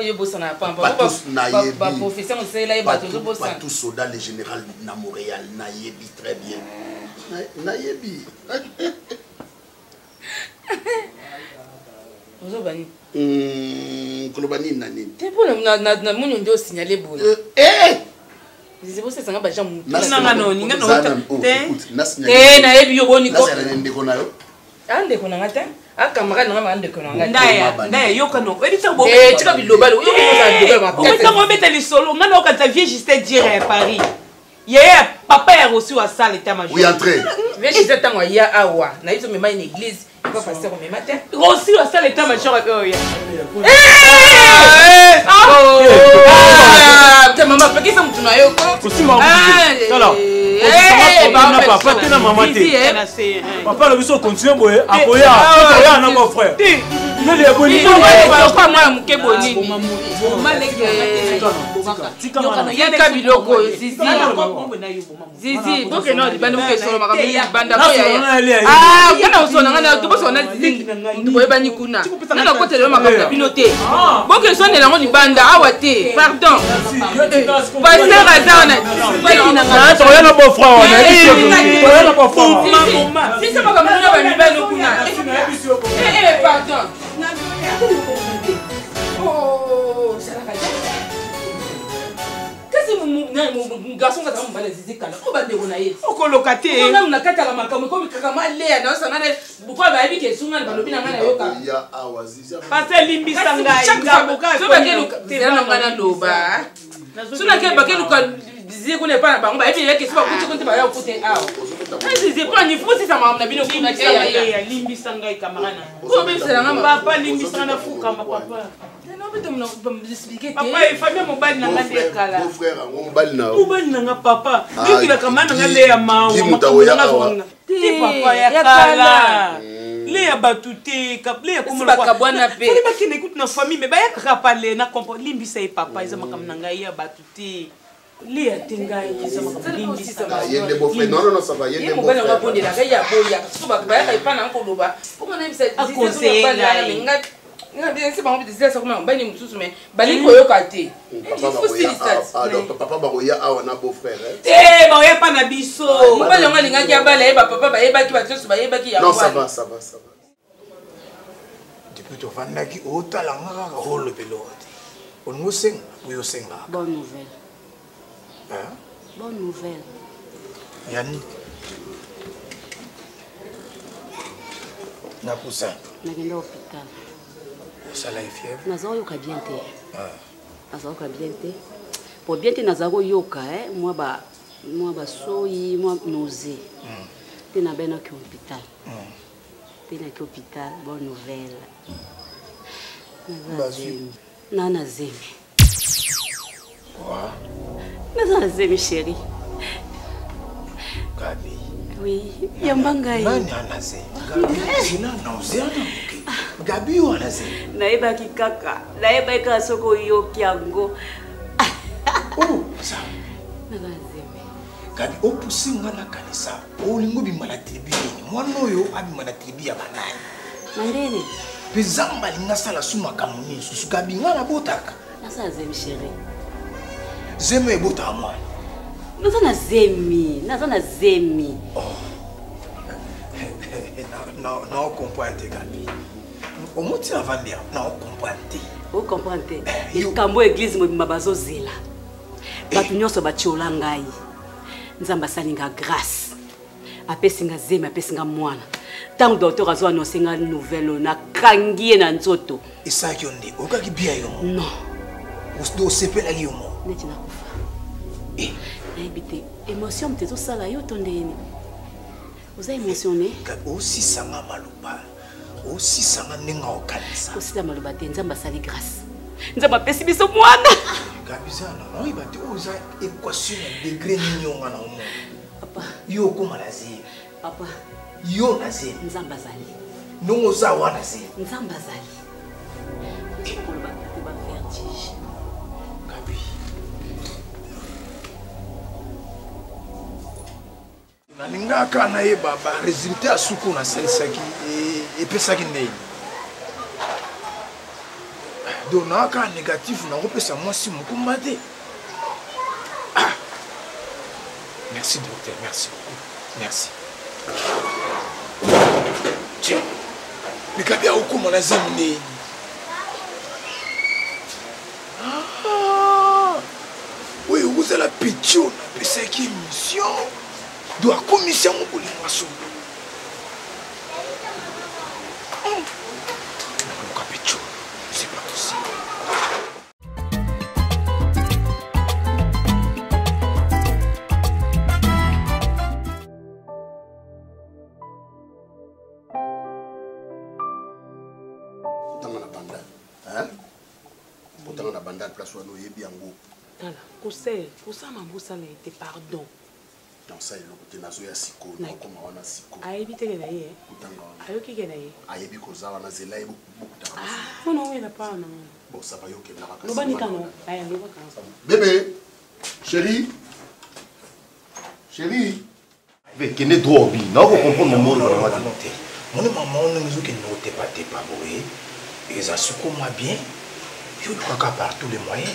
il y a beaucoup de gens. Pas professeur, on sait là, il y a pas tous soda, les généraux à Montréal. Naïebi très bien. Naïebi. Bonjour Bani. Kolobani nani. T'es pour na mon on doit signaler bon. C'est pour ça que ça va jamais. Naïebi yo boni ko. Ande kona ngata akamara na ngama ande kona ngata ndaya yoka no edita bo tika bilobalo yo ko za ndobelo mettre les solo ngana o kata vie juste dire à Paris yeye papa ya reçu à salle état major oui entrer vie juste tango ya awa na izo mema une église pas passer au même matin reçu à salle état major ya ta mama peki sa mtu na yoko kusima sala papa tena mama te papa le biso continue boye akoya na mon frère Noli ya boni. Kwa mwa mke bonini. Yaka biloko zizi. Zizi, boke no libanda mke solo makambo libanda ko ya. Ah, kana usona ngana to boso na zizi. Boyeba ni kuna. Nana ko tele makambo ya binote. Boke sone na ngoni banda awa te. Pardon. Pasteur azana. Ah, to yana bo frère on a dit. To yana bo frère. Si c'est makambo na ba libanda kuna. Pardon. Oh, ça va. Qu'est-ce que mon garçon qui a un zizi kala? On va dérouler. On coloque à terre. On a une carte à la macabre comme Kakama Léa dans sa nana. Pourquoi va y avoir souvent dans le bin à la yoka? Il y a Awazi. Parce que Limbi Sanga, il y a beaucoup de choses. C'est un endroit loba. Si on a quelqu'un qui disait qu'on n'est pas là-bas, on va y aller quelque chose pour que tu vas au côté ah. C'est pas ni fou si ça m'a amené au côté. Limbi Sanga et camarade. Comment c'est la maman? Papa Limbi Sanga fou comme papa. Papa, il faut bien mon bal n'a pas de cala. Mon frère, mon bal n'a. Mon bal n'a papa. Il a quand même un lait à main. Ti papa ya cala. Lait à batouté, lait à comment le voir. Il faut pas qu'il écoute notre famille, mais bah il a parlé, n'a comprend. Limbi ça et papa, ils ont comme nangaïa batouté. Lait à tingaï, ils ont comme limbi ça. Il y a des beaux frères. Non, ça va. Il y a des beaux frères. Il y a des boya. Souvent, bah il pas n'importe où bas. Comment on aime ça? À conseiller. C'est pas envie de dire ça comme un bani mususu mais bali koyo kate. Alors papa baroya a na beau frère. Eh baroya pas na biso. Papa longa linga kia bala e papa ba yeba ki batso ba yeba ki ya. Non ça va. Depuis to vanda ki otala ngaka rolo peloti. On nous sing, oui on sing là. Bonne nouvelle. Hein? Bonne nouvelle. Yannick. Na poussa. Na genda hôpital. Ça l'a fièvre. Nazo yoka bien te. Nazo yoka bien te. Pour bien te nazo yoka moi ba soyi, moi nausée. Te na bena ki hôpital. Te na ki hôpital, bonne nouvelle. Nana zemi. Quoi? Nana zemi chérie. Gabi. Oui, yambangai. Nani anaze? Gabi, sina nausea na. Gabi wanaze. Naeba kikaka. Naeba ikasoko yoki yango. Oh, ça. Nagazeme. Gabi opusinga na kanisa. Olingo bimala tribi ni. Mwana oyo abimala tribi ya banani. Mandene. Pezamba linga sala suma kamuni. Susu Gabi ngana botaka. Nasa zemi chérie. Zeme bota mwana. Nazana zemi. Oh. Non, comprendre Gabi. Au moins tu vas dire, non, comprendre. Vous comprenez? Il cambo église mobimba bazozela. Batu nyonso batiola ngai. Nzamba salinga grâce. Apesinga zemi, apesinga mwana. Tant docteur azo annoncer nga nouvelle na kangie na nzoto. Isa kionde, okaki bia yo. Non. Usdo sepela yo mo. Neti na kufa. Naibite émotion mtezo sala yo tondeni. Vous êtes émotionné? Aussi sanga maluba. Aussi sanga nenga okanisa. Aussi la maluba te nzamba sali grâce. Nzamba pesi biso mwana. Kabizana, non ibate oza équation degré nyonga na omo. Papa. Yo koma lazi. Papa. Yo nazi. Nzamba zali. Nongo za wana zi. Nzamba zali. Maluba te ba vertige. Gabi. Nalingaka na ye baba résultat suku na salisaki et pesaki ndeni donc naka négatif na kopesa mwasi mokumba te. Merci docteur, merci beaucoup. Merci. Tiens. Mais Gabi a okuma na zemne. Oui, vous avez la pitié, c'est qui mission. De la commission pour les moissons. Le capitule, c'est pas possible. Pourtant, on a bandé place où on est bien beau. Pour ça, ma boussole a été pardon. dans ça il est nazo ya siko comme wana siko ayebi te na ye ayoki ke na ye ayebi koza wana zela yebu bukuta non non il a pas non bon ça va yoke la no bani kano aya no bakano bébé chérie mais qui n'est droit bi non vous comprendre mon mot mon maman on nous que noté pas boé et ça se comment bien je crois qu'à part tous les moyens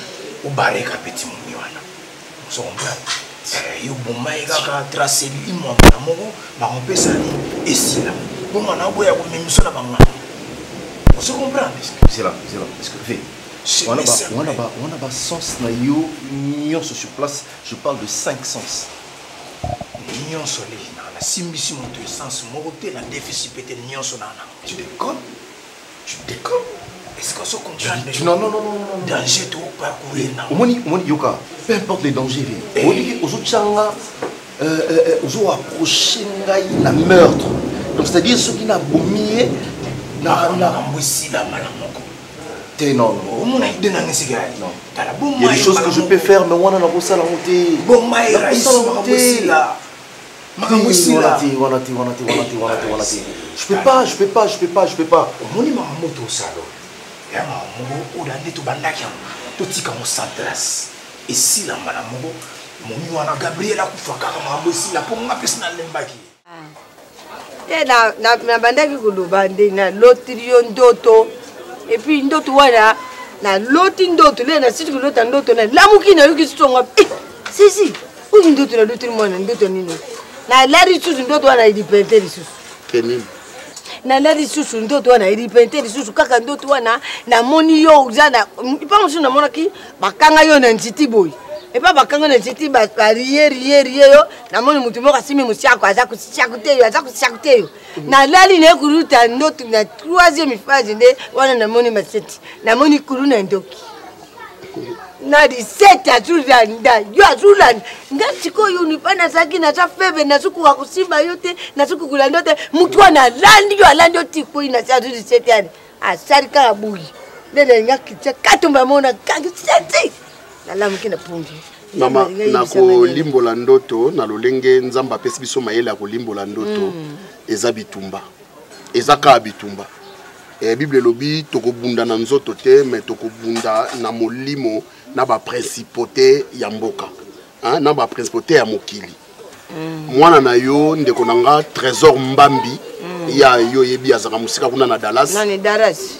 au barré ka petit mon wana on se comprend yo bon mai ka tracer limo na mo ba on peut ça et si là bon na boya ko même so na banga on se comprend c'est là parce que fait on a pas sens na yo nyonso sur place je parle de 5 sens nyonso le na simbisi mon to sens mo côté na déficit peut-être nyonso na tu déconnes est-ce qu'on se comprend non danger tout parcourir na omoni yoka peu importe les dangers oni ozo changa ozo approcher ngai na meurtre donc c'est-à-dire ceux qui n'a bomié na mbwisi la malamoko non. Il y a des choses que je peux faire, mais on a pas ça la montée. Je peux pas. Et puis ndoto wana na loti ndoto le na situ lota ndoto na lamuki na yuki sitonga si uki ndoto na loti mwana ndoto nini na lari susu ndoto wana idipente lisusu kenini na lari susu ndoto wana idipente lisusu kaka ndoto wana na moni yo uzana pa musu na mona ki bakanga yo na ntiti boy et pas bakanga na ntiti ba rier yo na moni mutu moka simi musiako azakusiakuteyo na lali ne kuruta ndoto na 3e phase nde wana na moni maseti na moni kuruna ndoki na di 7 azula nda yo azula ngatiko yo ni pana saki na cha febe na suku wa kusimba yote na suku kulando te mutu ana landi yo alandi otiko ina cha 7 yani asari ka bui nende ngakitse katumba mona kangi seti na lamuki na pungi mama na kolimbola ndoto na lolenge nzamba apesi biso mayele ya kolimbola ndoto eza bitumba eza ka bitumba bible elobi tokobunda na nzoto te mais tokobunda na molimo na baprincipauté ya mboka na baprincipauté ya mokili mwana na yo ndeko na nga trésor mbambi ya yo yebi azaka musika kuna na Dallas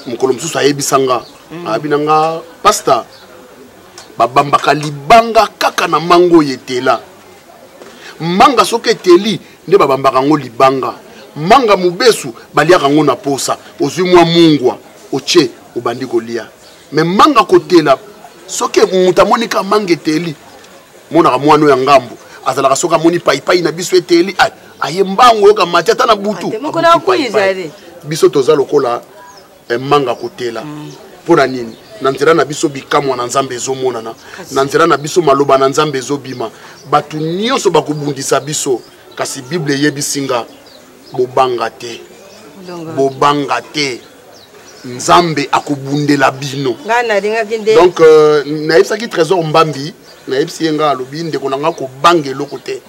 mokolo mosusu ayebisanga abi nga pastor babambaka libanga kaka na mango yetela manga soki eteli nde babambaka ngo libanga manga mubesu baliaka ngo na posa ozwi mwa mungwa oche obandi kolia me manga kotela soki mutu amonika manga eteli monaka mwana ya ngambo azalaka soki amoni paipai na biso eteli aye mbango yoka mati ata na butu biso toza lokola manga kotela mpona nini na nzela na biso bikamwa na nzambe ezomonana na nzela na biso maloba na nzambe ezobima batu nyonso bakobundisa biso kasi bible eyebisinga bobanga te nzambe akobundela bino donc nayebisaki trésor mbambi nayebisi ye nga alobi ndeko na nga kobanga eloko te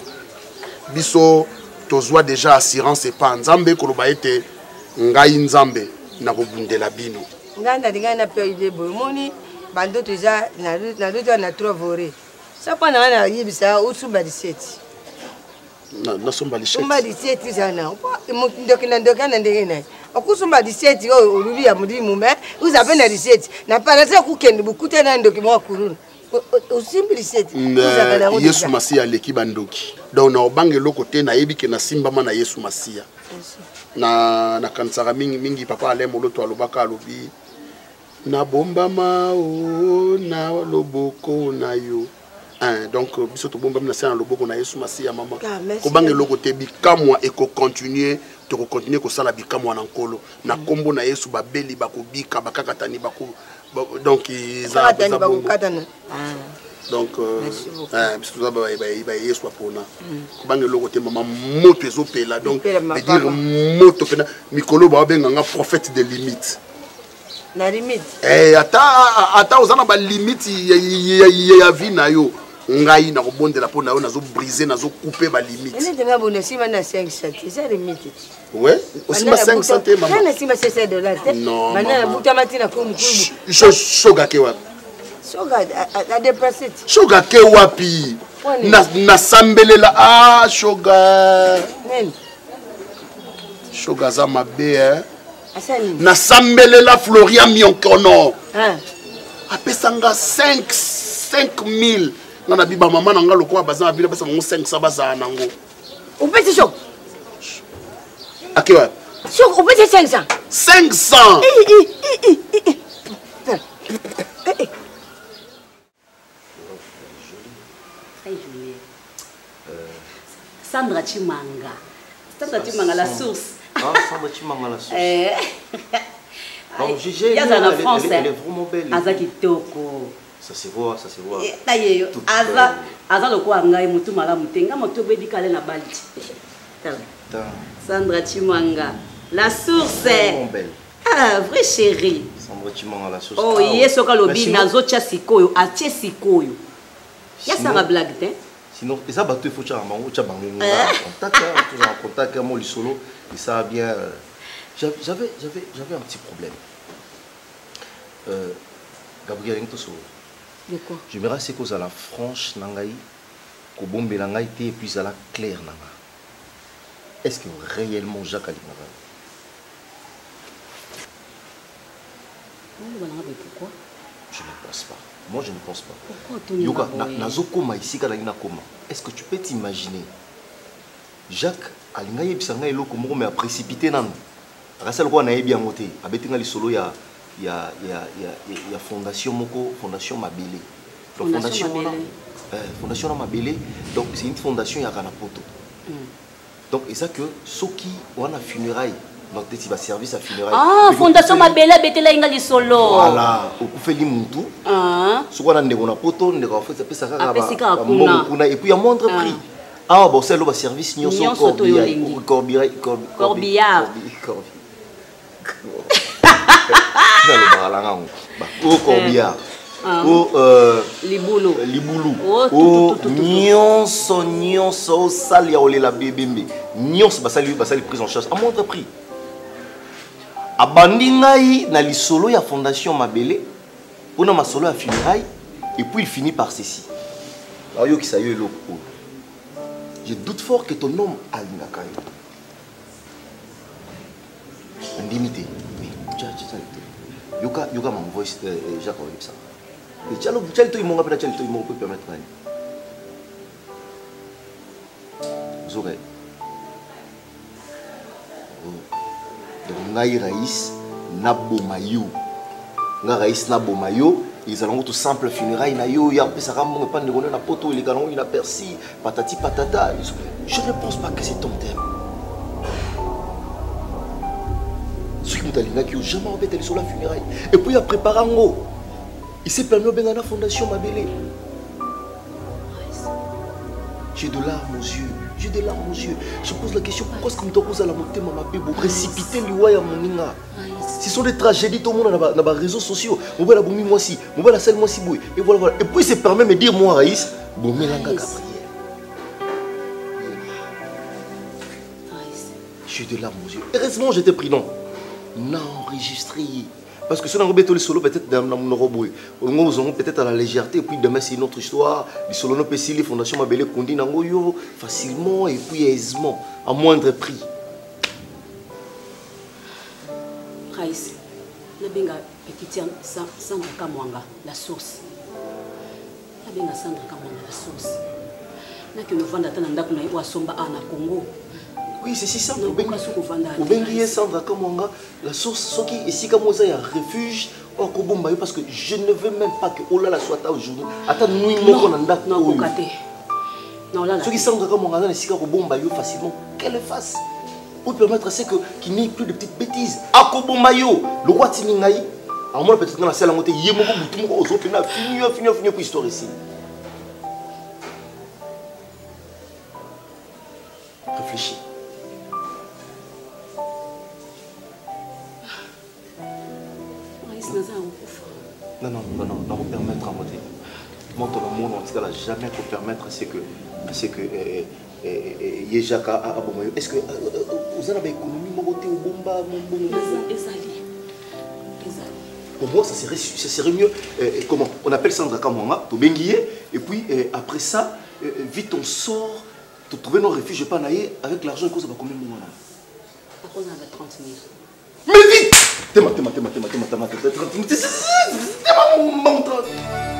biso tozwa déjà assurance epa nzambe koloba ete ngai nzambe nakobundela bino nganda dingana pe idebo moni bando tuza na luto na trovore sapa na na yibisa usuba 17 na somba 17 somba 17 sana ndokina ndengena okusumba 17 o olubi ya mudimu me uzabe na 17 na parasa kukende bukute na ndoki mwa kuruna osimbi 17 Yesu Masia leki bandoki donc na obange lokote na yebike na simbama na Yesu Masia na kansara mingi papa ale moloto alobaka alobi na bombama o na loboko na yo donc biso to bombama na sana loboko na Yesu Masia mama ko bange lokote bikamwa e ko continuer to ko continuer ko sala bikamwa na nkolo na kombo na Yesu babeli bakobika bakakatani bako donc ils donc parce que ça va Yesu apona ko bange lokote mama moto ezopela donc veut dire moto pena mikolo ba benganga prophète de limite na limite ata ozana ba limite ya vie na yo ngai na kobondela po na yo nazo briser nazo couper ba limite. Ene tenga bona sima na 500 c'est limite. Ouais, aussi ma 500 maman. Na sima $600. Non. Mana buta matina ko mkubu. Shoga ke wapi? Shoga a déplacé. Shoga ke wapi? Na sambelela shoga. Nani? Shoga za mabe hein. Asani. Na sambelela Florian Mionkono. Apesanga 5000. Ngana biba mama nanga lokwa bazana bila basa ngo 500 baza nango. Upeti shok. Akiwa. Shok upeti 500. 500. Sandra Chimanga. Sandra Chimanga la source. Ah, Sandra Chimanga la source. Il y a dans la France. Elle est vraiment belle. Azaki Toko. Ça se voit, ça se voit. D'ailleurs, Aza le quoi ngai mutu malamu tenga moto bedi kale na bali. Sandra Chimanga, la source. Vraiment belle. Ah, vraie chérie. Sandra Chimanga la source. Oh, yeso ka lobi nazo tia sikoyo, atie sikoyo. Ya ça va blague hein. Sinon, et ça bateau il faut tcha mango tcha bango. Contact, toujours en contact moi le solo et ça va bien. J'avais un petit problème. Gabriel Ntoso. De quoi? Je me rends c'est cause à la franche nangai, ko bombe nangai té et puis à la claire nanga. Est-ce que réellement Jacques Alimara? Pourquoi? Je ne pense pas. Moi je ne pense pas. Pourquoi Yoga, nazokoma ici kana ina koma. Est-ce que tu peux t'imaginer Jacques Alingaye bisanga eloko moko mais a précipité nanu. Rasel ko na yebi angote, abetinga lisolo ya fondation moko, fondation Mabele. Donc fondation Mabele, donc c'est une fondation ya kana poto. Donc et ça que soki wana funérailles donc tu vas service à funérailles. Ah, fondation Mabele betela inga lisolo. Voilà, okufeli muntu. Soko na ndeko na poto, ndeko fa pesa kaka ba. Kuna et puis à moindre prix. Ah bon, c'est le service nyonso corbillard. Corbillard. Liboulou. Oh, nyonso sali ya olela bébé. Nyonso basali prise en charge à moindre prix. Abandi ngai na lisolo ya fondation Mabele pona masolo ya funérailles et puis il finit par ceci. Alors yo ki sa yo eloko. Je doute fort que ton homme a une caille. Indimité. Mais yoka mon voice Jacques Olipsa. Et tchalo tchalo to imonga pena tchalo to imonga peut permettre rien. Zore. Donc ngai raïs na bomayo. Nga raïs na bomayo. Ils allons tout simple funérailles na yo ya pesa rambo pas de na poto les galons il a persi patati patata. Je ne pense pas que c'est ton thème. Ce qui m'a qui jamais embêté sur la funéraille et puis il a préparé un mot. Il s'est permis de la fondation Mabele. J'ai de larmes aux yeux. J'ai des larmes aux yeux. Je pose la question, pourquoi est-ce que tu as la montée ma bébé précipiter l'ouai à mon ninga? Ce sont des tragédies, tout le monde dans les réseaux sociaux. On va la bomber moi aussi, on va la selle moi aussi. Et voilà, voilà. Et puis il se permet de me dire, moi, Raïs, bon, Mélanga Gabriel. J'ai des larmes aux yeux. Heureusement, j'étais pris, non. Non, enregistré. Parce que si on a embêté le solo, peut-être dans mon robot, nous aurons peut-être à la légèreté, et puis demain c'est une autre histoire. Les solo no pesi les fondations Mabele Kondi nangoyo facilement et puis aisément, à moindre prix. Raïs, la benga petite Sandra Kamwanga, la source. La benga Sandra Kamwanga, la source. Là que nous vendons à Tananda ou à Somba à Congo. Oui, c'est si simple. Au Benguié Sandra Kamwanga, la source, ce qui est ici comme ça, il y a un refuge. Parce que je ne veux même pas que Ola la soit aujourd'hui. Attends, nous, nous, non, non, là, ce qui Sandra Kamwanga, c'est ici comme facilement. Qu'elle fasse. Pour permettre à ce qu'il n'y ait plus de petites bêtises. Akobombayo, le roi Tiningaï, alors moi peut-être dans la salle à monter, Yemoko, tout le monde aux autres, fini pour histoire ici. Réfléchis. Non, on va permettre à monter. Moi, ton amour, en tout cas, jamais pu permettre à ce que Yejaka a bon. Est-ce que vous avez économie mon côté au bomba pour moi, ça serait mieux. Comment on appelle ça Sandra Kamwanga, tu benguier, et puis après ça, vite on sort, tu trouves nos refuges pas naïe avec l'argent qu'on va combien de mois là? On avait 30 000. Mais vite! T'es ma 30 000.